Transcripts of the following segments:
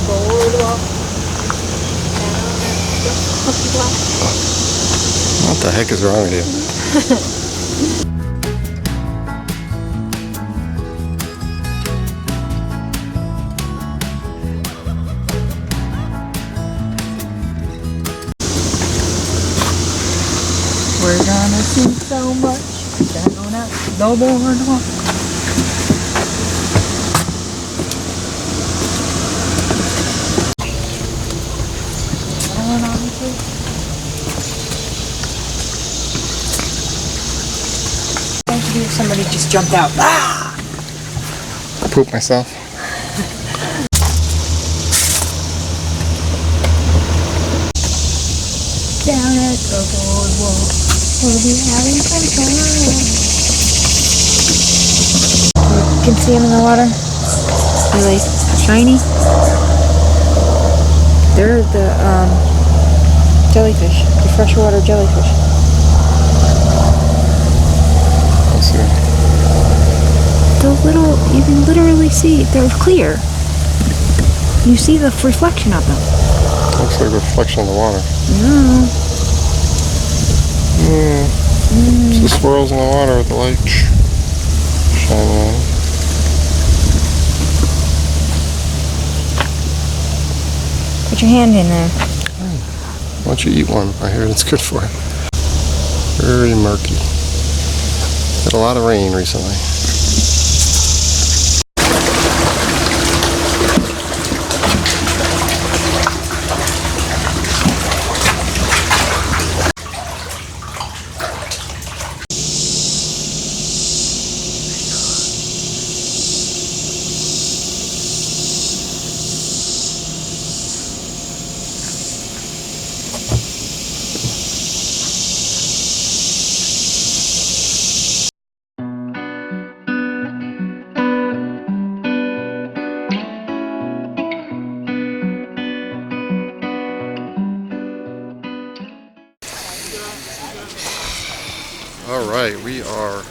boardwalk. What the heck is wrong with you? We're gonna see so much down at the boardwalk. Somebody just jumped out. Ah! I pooped myself. Down at the boardwalk, we'll be having some fun. You can see them in the water. Really shiny. They're the jellyfish, the freshwater jellyfish. Those little, you can literally see, they're clear. You see the reflection of them. Looks like a reflection of the water. No. It's the swirls in the water with the light shining on. Put your hand in there. Why don't you eat one? I hear it's good for you. Very murky. Had a lot of rain recently. Alright, we are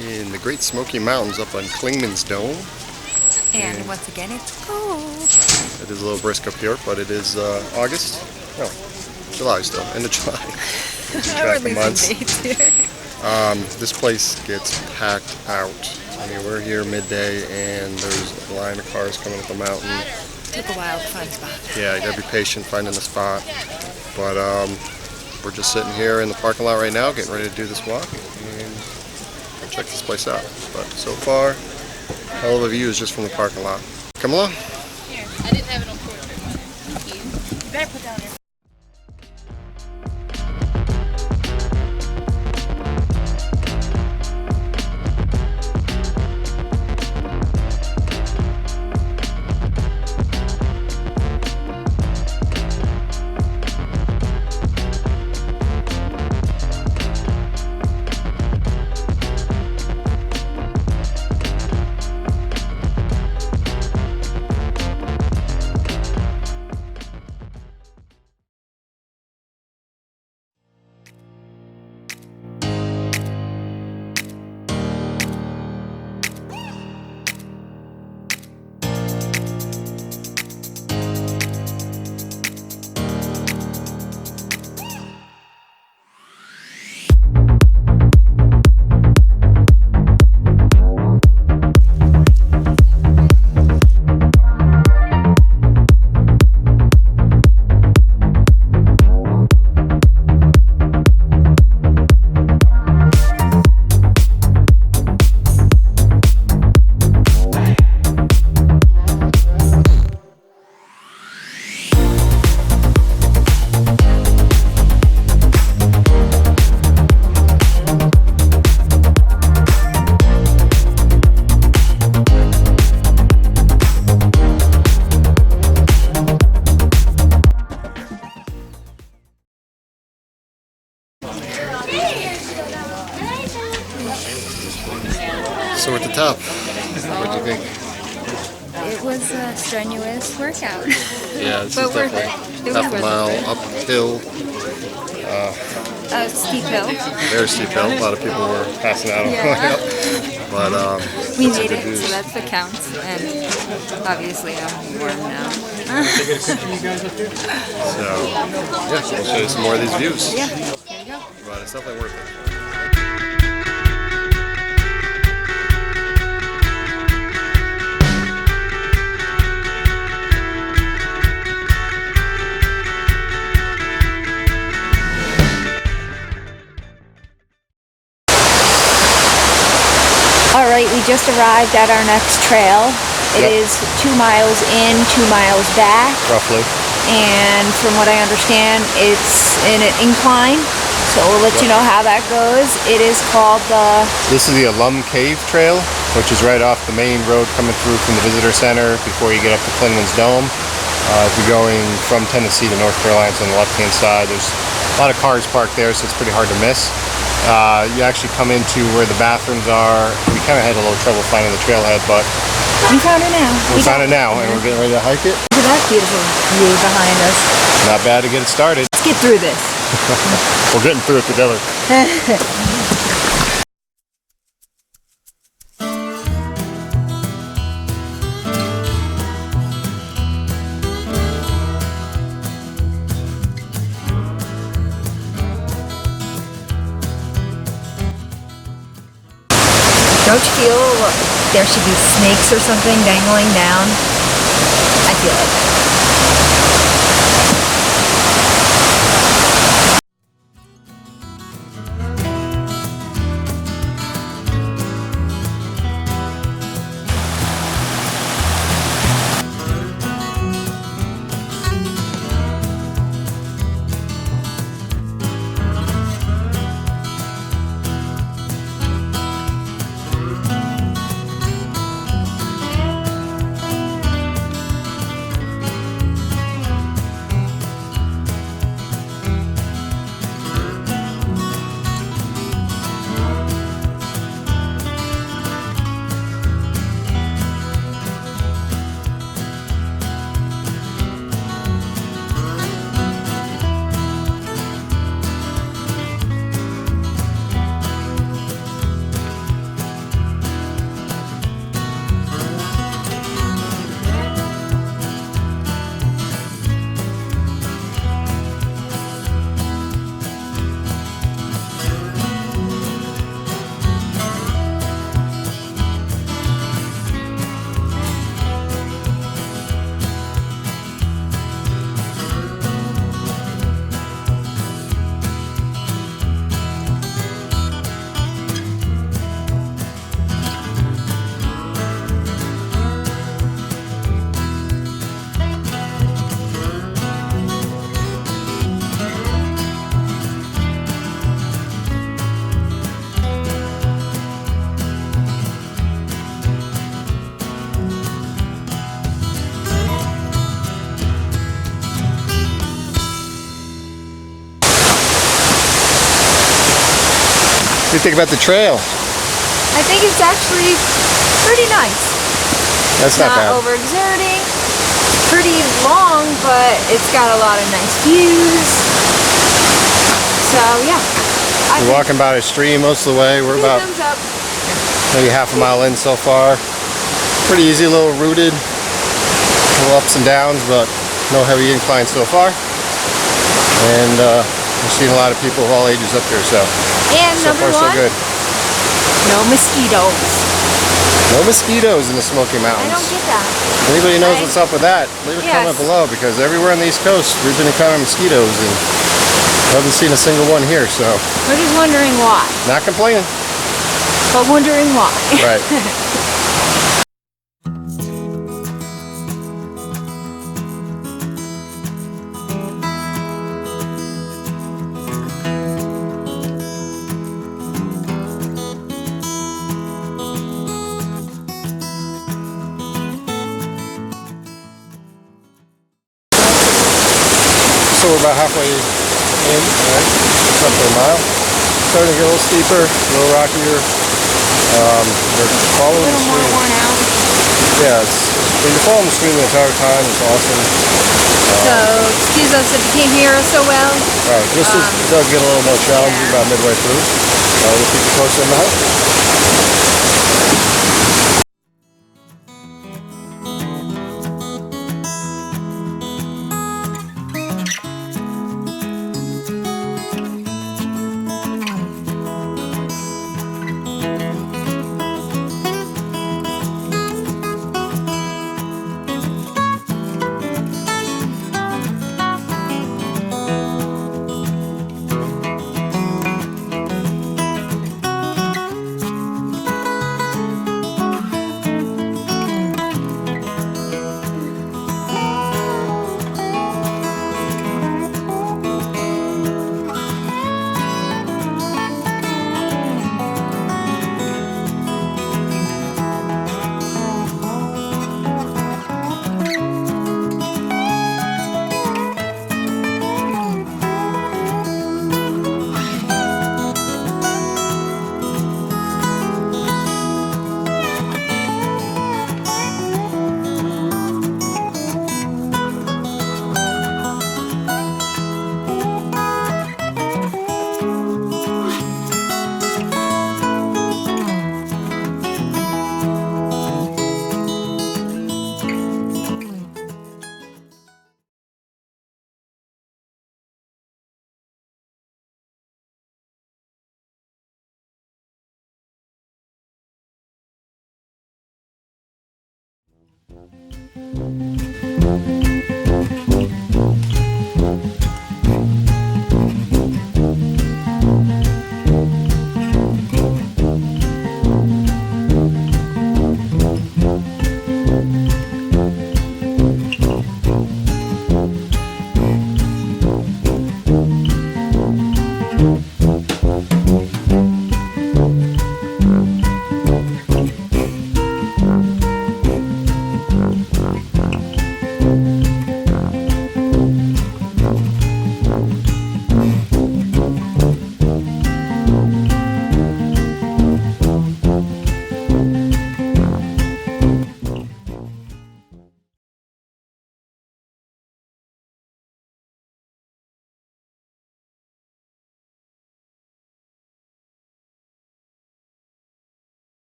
in the Great Smoky Mountains up on Clingmans Dome. And once again, it's cold. It is a little brisk up here, but it is August? No, July still, end of July. We're losing dates here. This place gets packed out. I mean, we're here midday and there's a line of cars coming up the mountain. Took a while to find a spot. Yeah, you gotta be patient finding a spot. But we're just sitting here in the parking lot right now, getting ready to do this walk and check this place out. But so far, hell of a view is just from the parking lot. Come along. Here, I didn't have it on quarter. Thank you. You better put down there. So we're at the top. What do you think? It was a strenuous workout. Yeah, this But is worth definitely it. half a mile uphill. A steep hill. Very steep hill. A lot of people were passing out on the way up. But We some made good it, views. so that's what counts. And obviously I'm warm now. So yeah, we'll show you some more of these views. Yeah, here we go. But it's definitely worth it. Alright, we just arrived at our next trail. It Yep. is 2 miles in, 2 miles back, Roughly. and from what I understand, it's in an incline, so we'll let you know how that goes. It is called the... This is the Alum Cave Trail, which is right off the main road coming through from the Visitor Center before you get up to Clingmans Dome. If you're going from Tennessee to North Carolina, it's on the left-hand side. There's a lot of cars parked there, so it's pretty hard to miss. You actually come into where the bathrooms are. We kind of had a little trouble finding the trailhead, but We found it now. we found it now, and we're getting ready to hike it. Look at that beautiful view behind us. Not bad to get it started. Let's get through this. We're getting through it together. Don't you feel there should be snakes or something dangling down? I feel like that. What do you think about the trail? I think it's actually pretty nice. That's not bad. overexerting. Pretty long, but it's got a lot of nice views. So yeah. We're walking by a stream most of the way. We're about thumbs up. maybe half a mile in so far. Pretty easy, a little rooted, a little ups and downs, but no heavy inclines so far. And we're seeing a lot of people of all ages up there, so And so number far so one, good. no mosquitoes. No mosquitoes in the Smoky I Mountains. don't get that. If anybody knows what's up with that, leave a comment below, because everywhere on the East Coast we've been encountering mosquitoes and I haven't seen a single one here, so We're just wondering why. not complaining. But wondering why. Right. So we're about halfway in, right? It's up to a mile. Starting to get a little steeper, a little rockier. They're following the A little more stream. worn out. Yeah, when you're following the stream the entire time, it's awesome. So excuse us if you can't hear us so well. Alright, just as it does get a little more challenging about midway through. We'll keep you posted on the hike.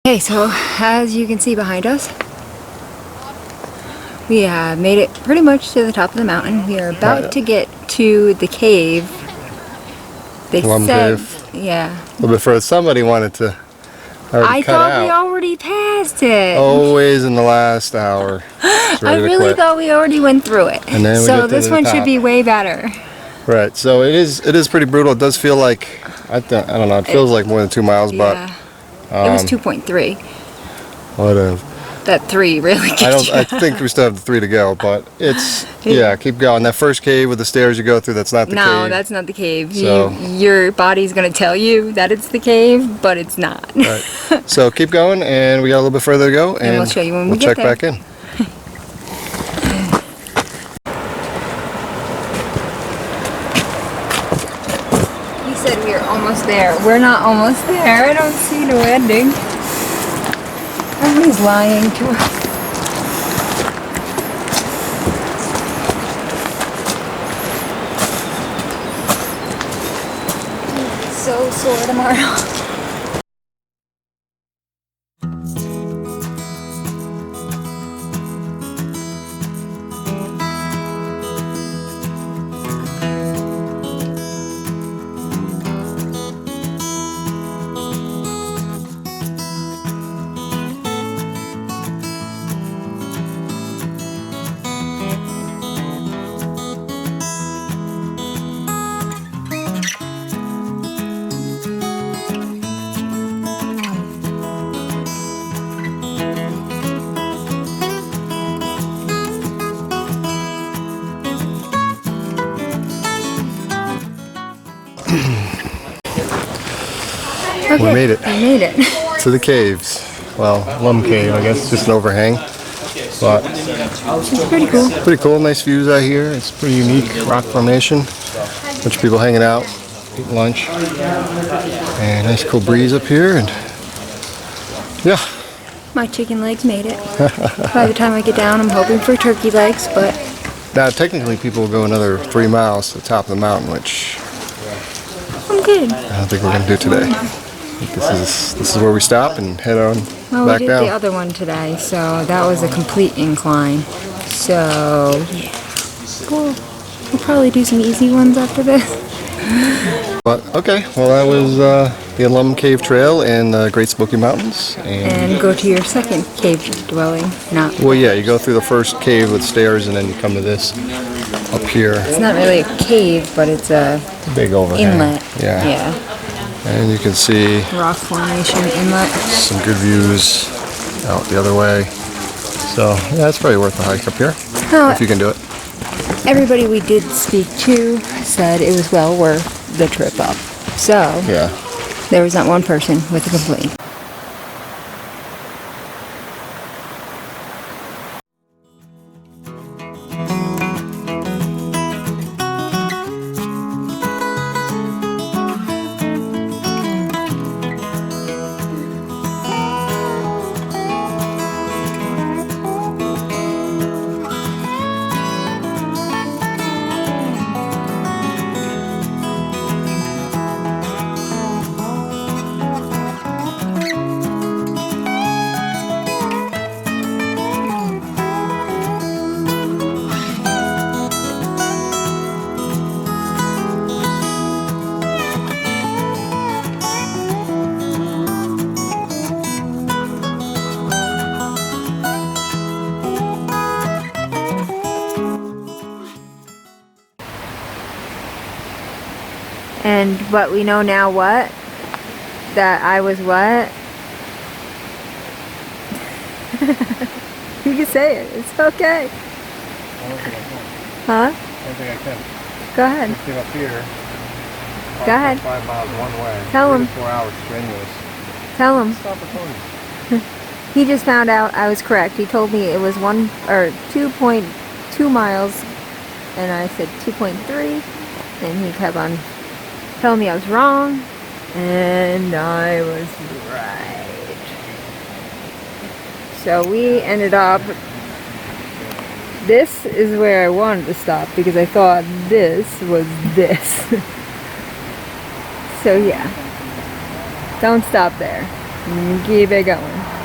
Okay, so as you can see behind us, we have made it pretty much to the top of the mountain. We are about to get to the cave. They Alum said, Cave. yeah. A little bit further. Somebody wanted to I cut thought out. we already passed it. Always in the last hour. It's I ready to really quit. thought we already went through it. And then we so get to this the one top. should be way better. Right. So it is pretty brutal. It does feel like I don't know. It feels like more than 2 miles, Yeah. It was 2.3. Whatever. That 3 really gets you. I think we still have the 3 to go, but it's yeah. Keep going. That first cave with the stairs you go through. That's not the cave. No, that's not the cave. So- Your body's gonna tell you that it's the cave, but it's not. Right. So keep going, and we got a little bit further to go, and we'll show you when we we'll get check there. back in. He said we are almost there. We're not almost there. I don't see no ending. Oh, he's lying to us. So sore tomorrow. Okay, We made it We made it. to the caves. Well, Alum Cave, I guess, just an overhang. But It's pretty cool. pretty cool, nice views out here. It's pretty unique rock formation. Bunch of people hanging out, eating lunch. And nice cool breeze up here. And yeah, My chicken legs made it. By the time I get down, I'm hoping for turkey legs, but now technically people will go another 3 miles to the top of the mountain, which I'm good. I don't think we're gonna do today. This is where we stop and head on Well, back we did down. the other one today, so that was a complete incline. So, yeah. Cool. We'll probably do some easy ones after this. But okay, well that was the Alum Cave Trail in the Great Smoky Mountains. And go to your second cave dwelling. Not. Well, yeah, you go through the first cave with stairs, and then you come to this up here. It's not really a cave, but it's a Big overhang. inlet. Yeah. Yeah. And you can see Rock formation inlet. some good views out the other way. So yeah, it's probably worth the hike up here Oh, if you can do it. everybody we did speak to said it was well worth the trip up. So, Yeah. there was not one person with a complaint. And but we know now what? That I was what? You can say it. It's okay. Huh? I don't think I can. Go ahead. Get up here. Go ahead. 5 miles one way. Tell 3 him. to 4 hours strenuous. Tell him. Stop recording. He just found out I was correct. He told me it was 2.2 miles, and I said 2.3, and he kept on telling me I was wrong, and I was right. So we ended up. This is where I wanted to stop because I thought this was this. So yeah, don't stop there. Keep it going.